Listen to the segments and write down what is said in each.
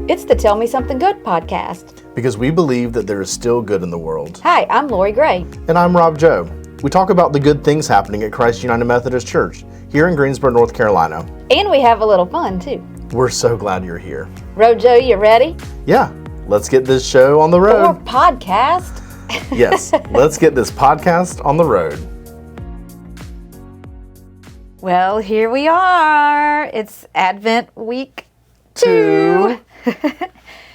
It's the Tell Me Something Good podcast. Because we believe that there is still good in the world. Hi, I'm Lori Gray. And I'm Rob Joe. We talk about the good things happening at Christ United Methodist Church here in Greensboro, North Carolina. And we have a little fun, too. We're so glad you're here. Rojo, you ready? Yeah, let's get this show on the road. Or podcast. Yes, let's get this podcast on the road. Well, here we are. It's Advent week 2.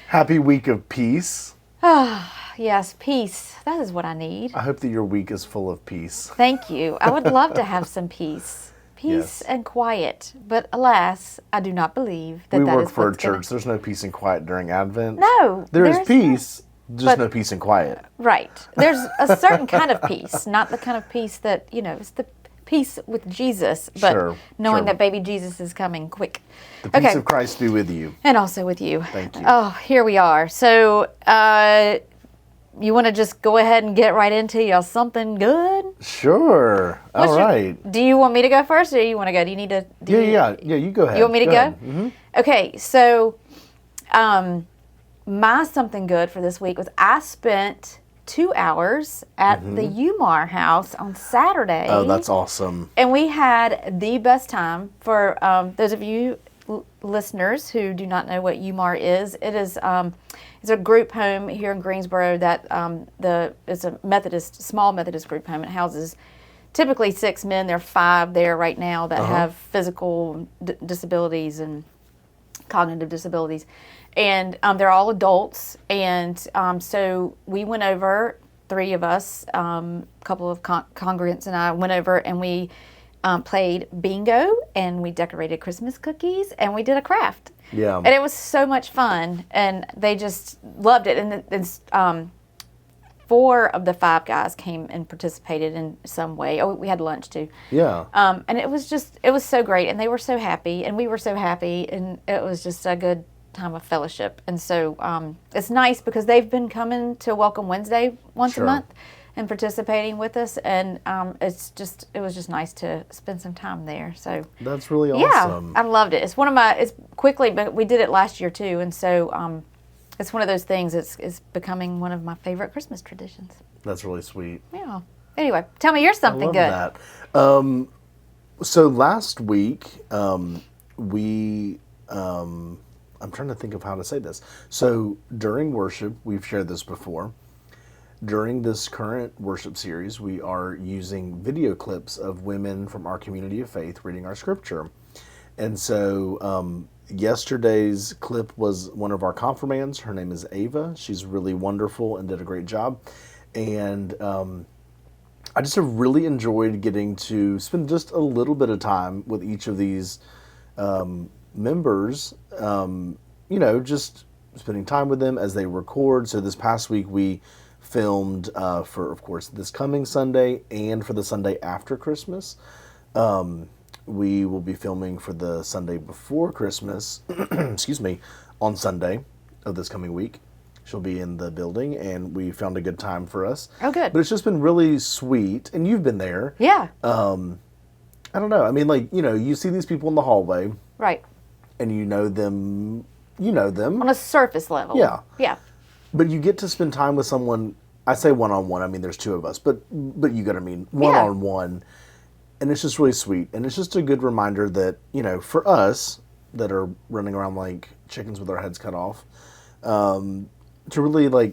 Happy week of peace. Yes, peace. That is what I need. I hope that your week is full of peace. Thank you. I would love to have some peace. Peace Yes. and quiet. But alas, I do not believe that We that work is for a what's gonna- church. There's no peace and quiet during Advent. No. There is there's peace, just but- no peace and quiet. Right. There's a certain kind of peace, not the kind of peace that, it's the peace with Jesus, but Sure, knowing sure. that baby Jesus is coming quick. The peace of Christ be with you. And also with you. Thank you. Oh, here we are. So, you want to just go ahead and get right into your something good? Sure. What's All your- right. Do you want me to go first, or do you want to go? Do you need to? Yeah, you go ahead. You want me to go? ahead. Mhm. Okay, so my something good for this week was I spent 2 hours at the UMAR house on Saturday. Oh, that's awesome. And we had the best time. For those of you listeners who do not know what UMAR is, it is it's a group home here in Greensboro that it's a small Methodist group home. It houses typically 6 men. There are 5 there right now that have physical disabilities and cognitive disabilities. And they're all adults. And so we went over, 3 of us, a couple of congregants and I went over and we played bingo and we decorated Christmas cookies and we did a craft. Yeah. And it was so much fun and they just loved it. And 4 of the 5 guys came and participated in some way. Oh, we had lunch too. Yeah. And it was so great and they were so happy and we were so happy and it was just a good time of fellowship. And so it's nice because they've been coming to Welcome Wednesday once Sure. a month and participating with us, and it was just nice to spend some time there. So That's really yeah, awesome. I loved it. But we did it last year too, and so it's one of those things. It's becoming one of my favorite Christmas traditions. That's really sweet. Yeah. Anyway, tell me yours something I love good. that. So last week, I'm trying to think of how to say this. So during worship, we've shared this before. During this current worship series, we are using video clips of women from our community of faith reading our scripture. And so yesterday's clip was one of our confirmands. Her name is Ava. She's really wonderful and did a great job. And I just have really enjoyed getting to spend just a little bit of time with each of these members, just spending time with them as they record. So this past week we filmed for, of course, this coming Sunday and for the Sunday after Christmas. We will be filming for the Sunday before Christmas, excuse me, on Sunday of this coming week. She'll be in the building, and we found a good time for us. Oh, good. But it's just been really sweet, and you've been there. Yeah. I don't know. I mean, you see these people in the hallway, Right. and you know them. On a surface level. Yeah. Yeah. But you get to spend time with someone. I say one-on-one. I mean, there's 2 of us, but you got to mean one-on-one. And it's just really sweet. And it's just a good reminder that, for us that are running around like chickens with our heads cut off, to really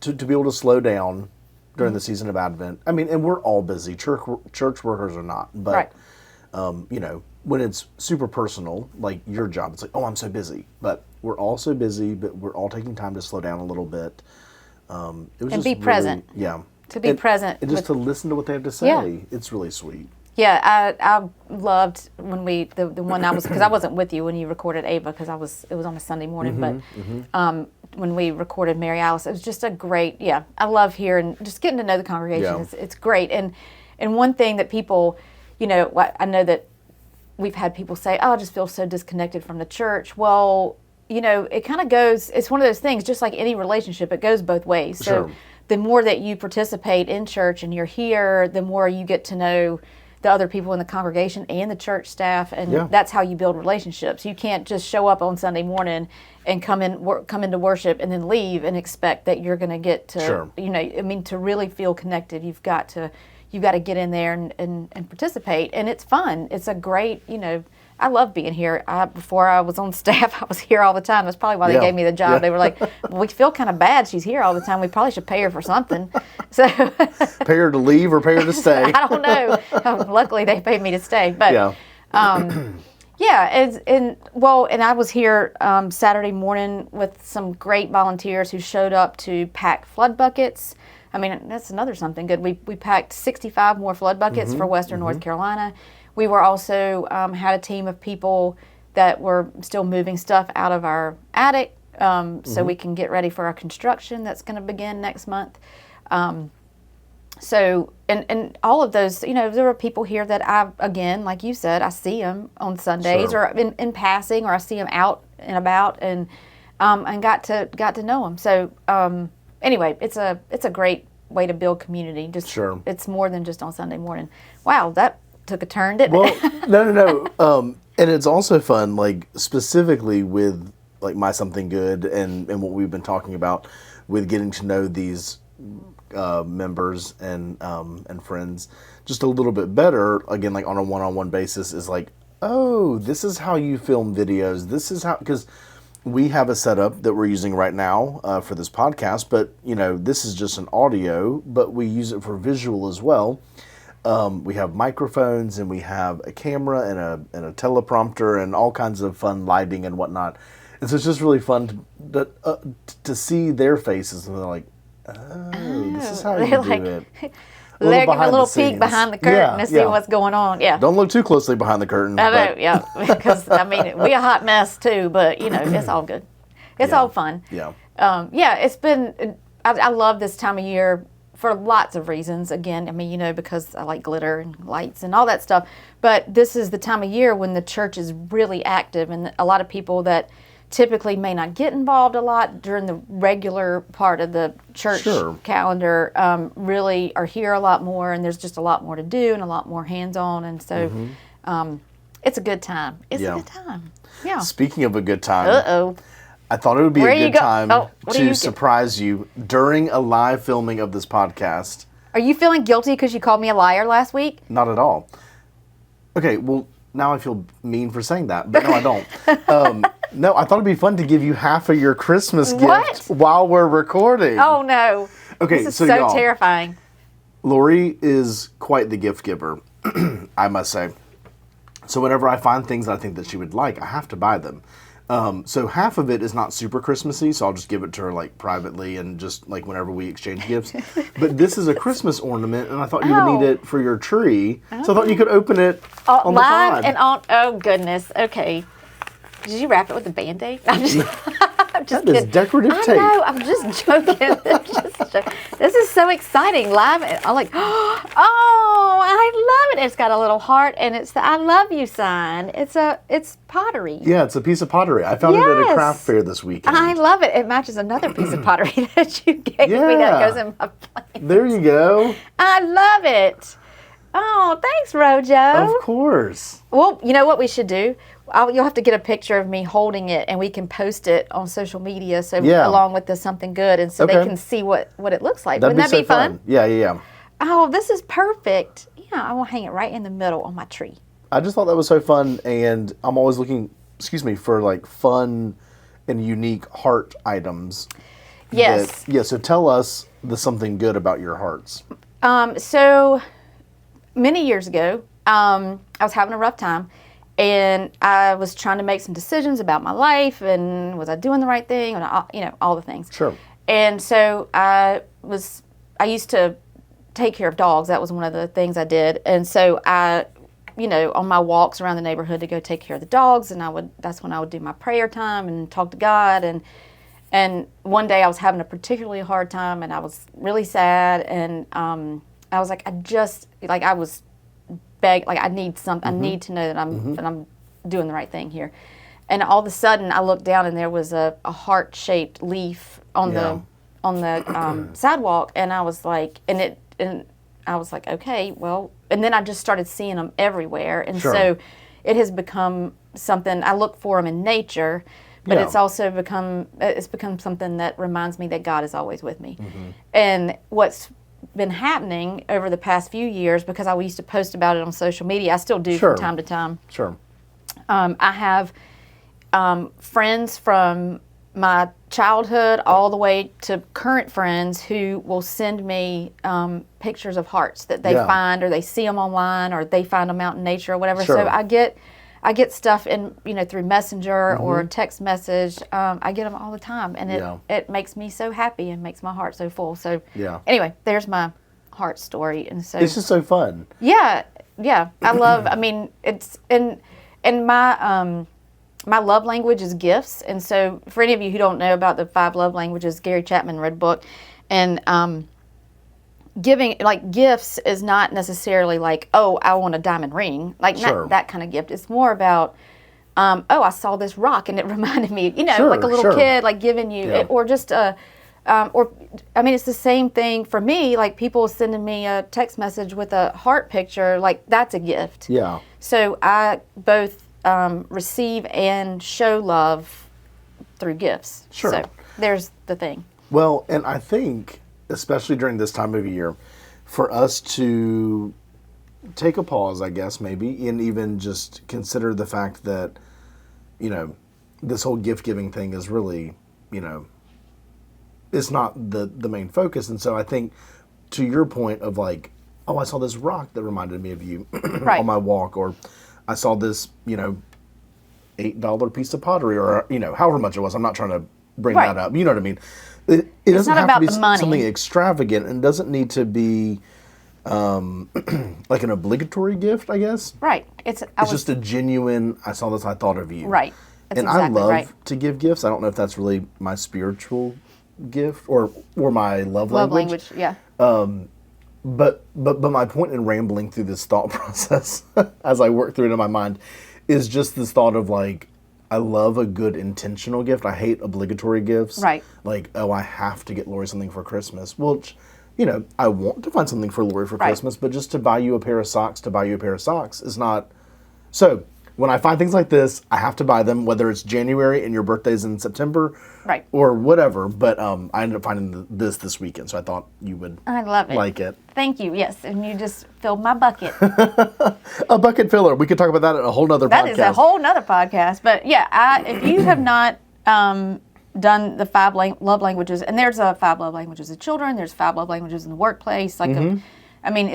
to be able to slow down during the season of Advent. I mean, and we're all busy. Church workers are not. But, Right. when it's super personal, like your job, it's like, oh, I'm so busy. But we're all so busy, but we're all taking time to slow down a little bit. It was And just be really- present. Yeah. To be present And just with- to listen to what they have to say. Yeah. It's really sweet. Yeah, I loved when the one I was, because I wasn't with you when you recorded Ava, because it was on a Sunday morning, but when we recorded Mary Alice, it was just a great, I love hearing, just getting to know the congregation. Yeah. It's great. And one thing that people, I know that we've had people say, oh, I just feel so disconnected from the church. Well, it kind of goes, it's one of those things, just like any relationship, it goes both ways. So Sure. the more that you participate in church and you're here, the more you get to know the other people in the congregation and the church staff, and Yeah. that's how you build relationships. You can't just show up on Sunday morning and come into worship and then leave and expect that you're going to get to, Sure. to really feel connected. You've got to get in there and participate, and it's fun. It's a great, I love being here. Before I was on staff, I was here all the time. That's probably why they Yeah. gave me the job. Yeah. They were like, we feel kind of bad. She's here all the time. We probably should pay her for something. So Pay her to leave or pay her to stay? I don't know. Luckily, they paid me to stay. But Yeah. and I was here Saturday morning with some great volunteers who showed up to pack flood buckets. I mean, that's another something good. We packed 65 more flood buckets for Western North Carolina. We were also had a team of people that were still moving stuff out of our attic so we can get ready for our construction that's going to begin next month. So, and all of those, there are people here that again, like you said, I see them on Sundays Sure. or in passing, or I see them out and about, and got to know them. So, anyway, it's a great way to build community. Just Sure. It's more than just on Sunday morning. Wow, that took a turn, didn't Well, it? no. And it's also fun, like specifically with like My Something Good and what we've been talking about with getting to know these members and friends just a little bit better. Again, like on a one-on-one basis, is like, oh, this is how you film videos. This is how, because we have a setup that we're using right now for this podcast, but this is just an audio, but we use it for visual as well. We have microphones and we have a camera and a teleprompter and all kinds of fun lighting and whatnot. And so it's just really fun to see their faces, and they're like, oh, this is how you they're do like- it. They're giving a behind little the peek scenes. behind the curtain to see what's going on. Yeah. Don't look too closely behind the curtain. I know, but- yeah, because we a hot mess too, but it's all good. It's Yeah. all fun. Yeah. It's been. I love this time of year for lots of reasons. Again, because I like glitter and lights and all that stuff. But this is the time of year when the church is really active, and a lot of people that typically may not get involved a lot during the regular part of the church Sure. calendar really are here a lot more, and there's just a lot more to do and a lot more hands-on, and so it's a good time. It's Yeah. a good time. Yeah. Speaking of a good time, Uh-oh. I thought it would be Where a you good go- time oh, what are you to surprise you during a live filming of this podcast. Are you feeling guilty because you called me a liar last week? Not at all. Okay, well, now I feel mean for saying that, but no, I don't. No, I thought it'd be fun to give you half of your Christmas What? gift while we're recording. Oh no. Okay, This is so so y'all- terrifying. Lori is quite the gift giver, I must say. So whenever I find things that I think that she would like, I have to buy them. So half of it is not super Christmassy, so I'll just give it to her like privately and just like whenever we exchange gifts. But this is a Christmas ornament, and I thought you would need Oh. it for your tree. So I thought you could open it on the Live pod. and on. Oh goodness. Okay. Did you wrap it with a Band-Aid? I'm just That is kidding. decorative I tape. know. I'm just joking. This is so exciting. Live. I'm like, oh, I love it. It's got a little heart, and it's the "I love you" sign. It's pottery. Yeah, it's a piece of pottery. I found it at a Yes. craft fair this weekend. I love it. It matches another piece of pottery that you gave me that Yeah. goes in my plant. There you go. I love it. Oh, thanks, Rojo. Of course. Well, you know what we should do? You'll have to get a picture of me holding it, and we can post it on social media. So Yeah. along with the something good, and so Okay. they can see what it looks like. That'd Wouldn't that so be fun? Yeah. Oh, this is perfect. Yeah, I will hang it right in the middle on my tree. I just thought that was so fun, and I'm always looking, for like fun and unique heart items. Yes. So tell us the something good about your hearts. So many years ago, I was having a rough time, and I was trying to make some decisions about my life, and was I doing the right thing, and all the things. Sure. And so I used to take care of dogs. That was one of the things I did. And so I, on my walks around the neighborhood to go take care of the dogs, and that's when I would do my prayer time and talk to God. And one day I was having a particularly hard time, and I was really sad, and I was like, I was begging, like I need something. I need to know that I'm doing the right thing here. And all of a sudden, I looked down, and there was a heart-shaped leaf on Yeah. the sidewalk, and I was like, and I was like, okay, well, and then I just started seeing them everywhere. And Sure. so it has become something, I look for them in nature, but Yeah. it's also become something that reminds me that God is always with me. Mm-hmm. And what's been happening over the past few years, because I used to post about it on social media, I still do Sure. from time to time. Sure. I have friends from my childhood all the way to current friends who will send me pictures of hearts that they Yeah. find, or they see them online, or they find them out in nature or whatever. Sure. So I get stuff in, through Messenger or a text message. I get them all the time, and Yeah. it makes me so happy and makes my heart so full. So Yeah. anyway, there's my heart story. And so It's just so fun. yeah, I love. I mean, it's and my love language is gifts. And so, for any of you who don't know about the 5 love languages, Gary Chapman read a book, and giving like gifts is not necessarily like, oh, I want a diamond ring, like Sure. not that kind of gift. It's more about, oh, I saw this rock and it reminded me, Sure, like a little sure. kid, like giving you, Yeah. or just a. Or, I mean, it's the same thing for me. Like, people sending me a text message with a heart picture, like, that's a gift. Yeah. So I both receive and show love through gifts. Sure. So there's the thing. Well, and I think, especially during this time of year, for us to take a pause, I guess, maybe, and even just consider the fact that, this whole gift giving thing is really, it's not the main focus. And so I think, to your point of like, oh, I saw this rock that reminded me of you Right. on my walk, or I saw this, $8 piece of pottery, or, however much it was. I'm not trying to bring Right. that up. You know what I mean? It doesn't not have about to be the money. something extravagant, and doesn't need to be like an obligatory gift, I guess. Right. It's just a genuine, I saw this, I thought of you. Right. That's And exactly I love right. to give gifts. I don't know if that's really my spiritual gift or my love Love language. language, yeah. But my point in rambling through this thought process as I work through it in my mind is just this thought of like, I love a good intentional gift. I hate obligatory gifts. Right. Like, oh, I have to get Lori something for Christmas. Well, I want to find something for Lori for Right. Christmas, but just to buy you a pair of socks is not. So when I find things like this, I have to buy them, whether it's January and your birthday's in September, Right. or whatever. But I ended up finding this weekend, so I thought you would I love it. like it. Thank you. Yes. And you just filled my bucket. A bucket filler. We could talk about that in a whole nother That podcast. is a whole nother podcast. But yeah, if you have not done the 5 love languages, and there's 5 love languages of children, there's 5 love languages in the workplace. Like, I mean,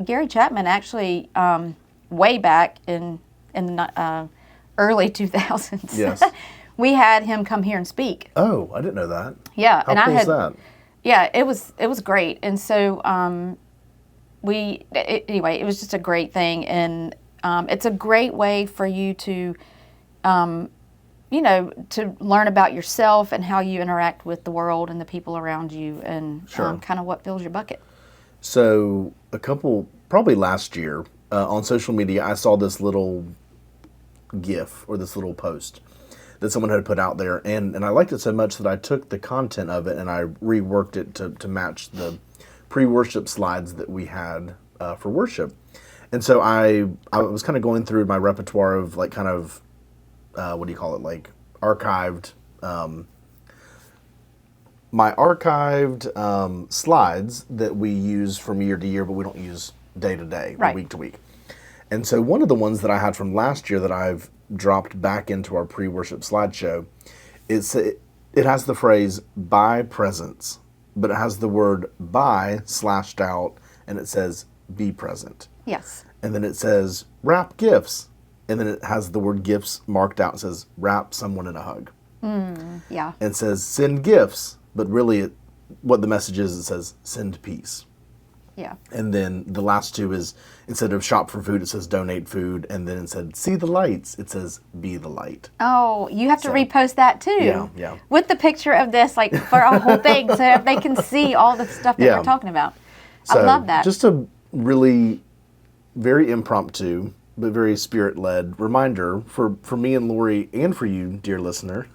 Gary Chapman actually, way back in the early 2000s, Yes. we had him come here and speak. Oh, I didn't know that. Yeah, How and cool I had, is that? yeah, it was great, and so anyway, it was just a great thing, and it's a great way for you to, to learn about yourself and how you interact with the world and the people around you, and Sure. kind of what fills your bucket. So probably last year, on social media, I saw this little GIF or this little post that someone had put out there, and I liked it so much that I took the content of it and I reworked it to match the pre-worship slides that we had for worship. And so I was kind of going through my repertoire of like kind of what do you call it, like archived my archived slides that we use from year to year, but we don't use day to day or Right. week to week. And so one of the ones that I had from last year that I've dropped back into our pre-worship slideshow, it has the phrase "buy presents," but it has the word "buy" slashed out, and it says "be present." Yes. And then it says "wrap gifts," and then it has the word "gifts" marked out. It says "wrap someone in a hug." Yeah. And it says "send gifts," but really what the message is, it says "send peace." Yeah. And then the last two is, instead of shop for food, it says donate food. And then it said see the lights, it says be the light. Oh, you have to So- repost that too. Yeah. With the picture of this, like for a whole thing, so if they can see all the stuff that Yeah. we're talking about. So I love that. Just a really very impromptu, but very spirit-led reminder for me and Lori and for you, dear listener.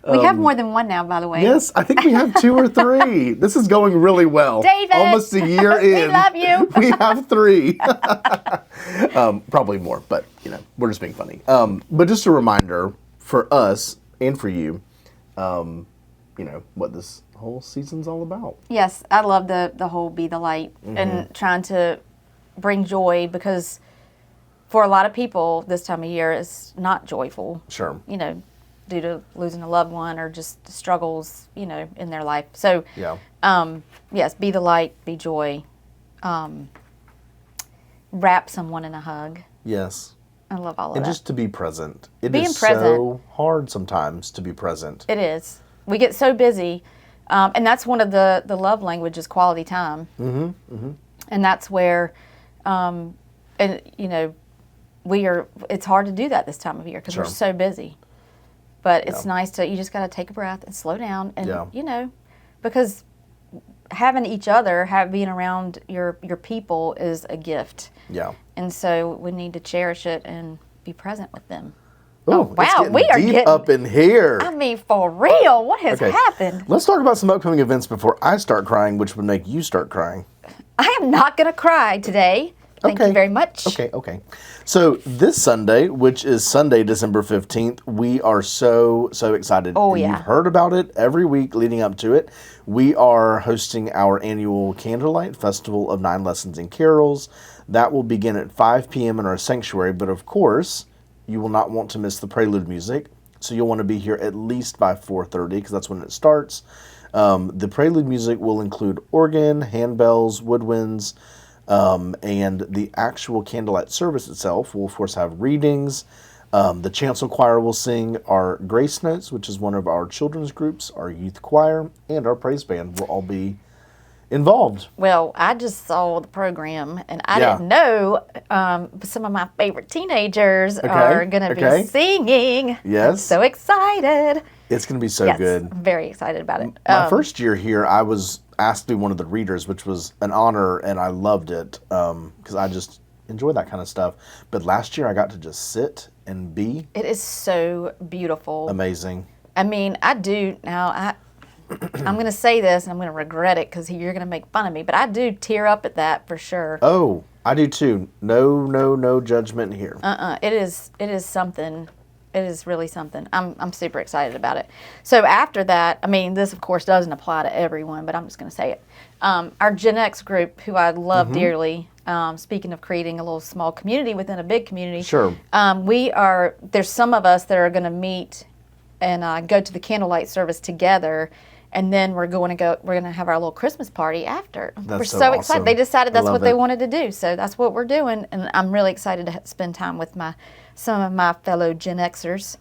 We have more than one now, by the way. Yes, I think we have 2 or 3. This is going really well. David! Almost a year in. We love you. We have 3. Probably more, but we're just being funny. But just a reminder for us and for you, what this whole season's all about. Yes, I love the whole be the light and trying to bring joy, because for a lot of people this time of year is not joyful. Sure. Due to losing a loved one or just struggles, in their life. So, Yeah. Yes, be the light, be joy. Wrap someone in a hug. Yes. I love all of And that. just to be present. It Being is present. so hard sometimes to be present. It is. We get so busy, and that's one of the love languages, quality time. And that's where, it's hard to do that this time of year because we're Sure. so busy. But it's nice you just got to take a breath and slow down, and because having each other, being around your people is a gift. Yeah. And so we need to cherish it and be present with them. Oh, wow, it's getting we are deep getting up in here. I mean, for real, what has Okay. happened? Let's talk about some upcoming events before I start crying, which would make you start crying. I am not going to cry today. Thank you very much. Okay. So this Sunday, which is Sunday, December 15th, we are so excited. Oh, yeah. You've heard about it every week leading up to it. We are hosting our annual Candlelight Festival of 9 Lessons and Carols. That will begin at 5 p.m. in our sanctuary, but of course, you will not want to miss the prelude music. So you'll want to be here at least by 4:30 because that's when it starts. The prelude music will include organ, handbells, woodwinds, and the actual candlelight service itself will, of course, have readings. The chancel choir will sing our Grace Notes, which is one of our children's groups, our youth choir, and our praise band will all be involved. Well, I just saw the program, and I Yeah. didn't know some of my favorite teenagers are going to be singing. Yes. I'm so excited. It's going to be so Yes, good. I'm very excited about it. My first year here, I was asked to be one of the readers, which was an honor, and I loved it because I just enjoy that kind of stuff. But last year, I got to just sit and be. It is so beautiful. Amazing. I mean, I do now. I'm going to say this, and I'm going to regret it because you're going to make fun of me, but I do tear up at that for sure. Oh, I do too. No judgment here. It is something. It is really something. I'm super excited about it. So after that, I mean, this of course doesn't apply to everyone, but I'm just going to say it. Our Gen X group, who I love dearly, speaking of creating a little small community within a big community. Sure. There's some of us that are going to meet and go to the candlelight service together. And then we're going to have our little Christmas party after. That's we're so so awesome. excited. They decided that's Love what they it. wanted to do. So that's what we're doing. And I'm really excited to spend time with some of my fellow Gen Xers.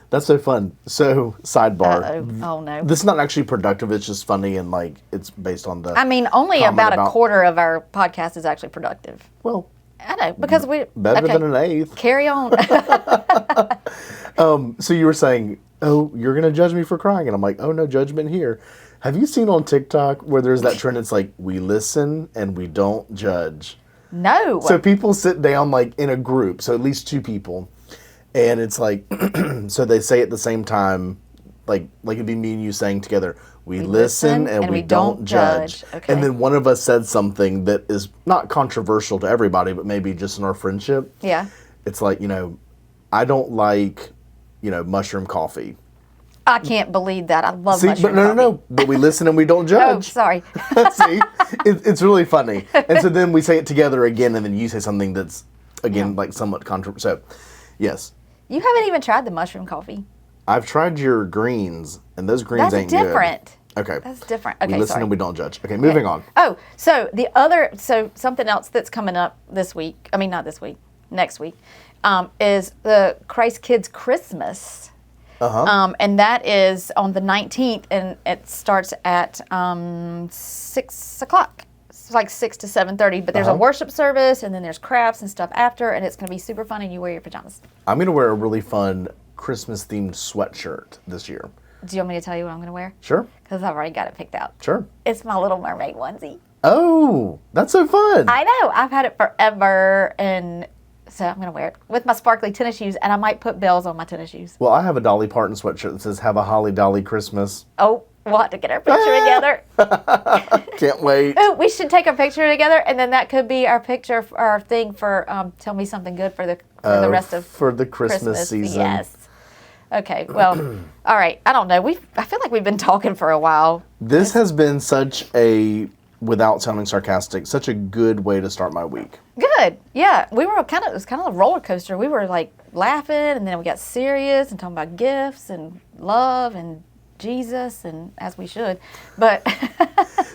That's so fun. So, sidebar. Oh no. This is not actually productive. It's just funny and it's based on the. I mean, only comment about a quarter of our podcast is actually productive. Well, I know, because we... better okay, than an eighth. carry on. So you were saying, oh, you're going to judge me for crying. And I'm like, oh, no judgment here. Have you seen on TikTok where there's that trend? It's like, we listen and we don't judge. No. So people sit down in a group, so at least 2 people. And it's like, so they say at the same time, like it'd be me and you saying together, we listen and we don't judge. Okay. And then one of us said something that is not controversial to everybody, but maybe just in our friendship. Yeah. It's like, I don't like, mushroom coffee. I can't believe that. I love See, mushroom but coffee. no. But we listen and we don't Oh, judge. sorry. See, it's really funny. And so then we say it together again, and then you say something that's, again, somewhat controversial. So, yes. You haven't even tried the mushroom coffee. I've tried your greens, and those greens That's ain't different. good. Okay. That's different. Okay, We listen sorry. and we don't judge. Okay, moving on. Oh, so something else that's coming up this week, I mean, not this week, next week, is the Christ Kids Christmas. Uh-huh. And that is on the 19th, and it starts at 6 o'clock. It's like 6 to 7:30, but there's a worship service, and then there's crafts and stuff after, and it's going to be super fun, and you wear your pajamas. I'm going to wear a really fun Christmas-themed sweatshirt this year. Do you want me to tell you what I'm going to wear? Sure. Because I've already got it picked out. Sure. It's my Little Mermaid onesie. Oh, that's so fun. I know. I've had it forever, and So I'm going to wear it with my sparkly tennis shoes, and I might put bells on my tennis shoes. Well, I have a Dolly Parton sweatshirt that says, "Have a holly dolly Christmas." Oh, we'll have to get our picture together. Can't wait. Oh, we should take a picture together, and then that could be our picture, our thing for Tell Me Something Good for the rest of For the Christmas season. Yes. Okay, well, all right. I don't know. I feel like we've been talking for a while. This has been such a, without sounding sarcastic, such a good way to start my week. Good. Yeah, it was kind of a roller coaster. We were like laughing, and then we got serious and talking about gifts and love and Jesus, and as we should. But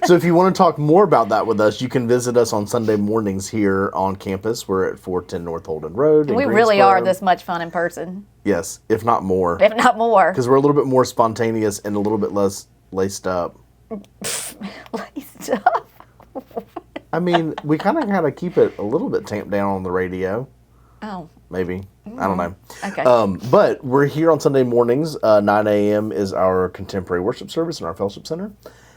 So if you want to talk more about that with us, you can visit us on Sunday mornings here on campus. We're at 410 North Holden Road in we really are Greensboro. this much fun in person, Yes, if not more. if not more. Because we're a little bit more spontaneous and a little bit less laced up. Laced up. I mean, we kind of got to keep it a little bit tamped down on the radio. Oh, Maybe. I don't know. okay. But we're here on Sunday mornings. 9 a.m. is our contemporary worship service in our fellowship center.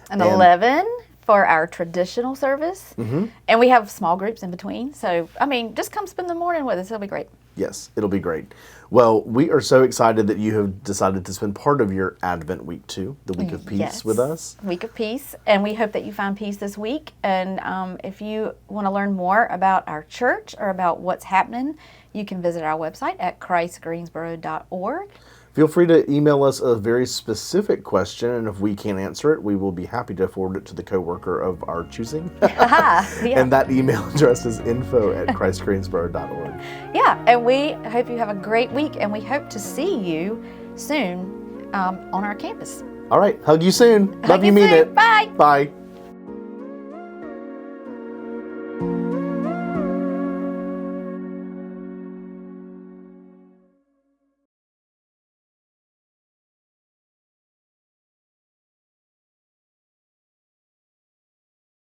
and 11 for our traditional service. Mm-hmm. And we have small groups in between. So, I mean, just come spend the morning with us. It'll be great. Yes, it'll be great. Well, we are so excited that you have decided to spend part of your Advent week too, the week of peace, Yes. with us. Week of Peace. And we hope that you find peace this week. And if you want to learn more about our church or about what's happening, you can visit our website at christgreensboro.org. Feel free to email us a very specific question, and if we can't answer it, we will be happy to forward it to the coworker of our choosing. Yeah. And that email address is info@christgreensboro.org. Yeah, and we hope you have a great week, and we hope to see you soon on our campus. All right, hug you soon. Love Hug you, mean soon. it. Bye. Bye.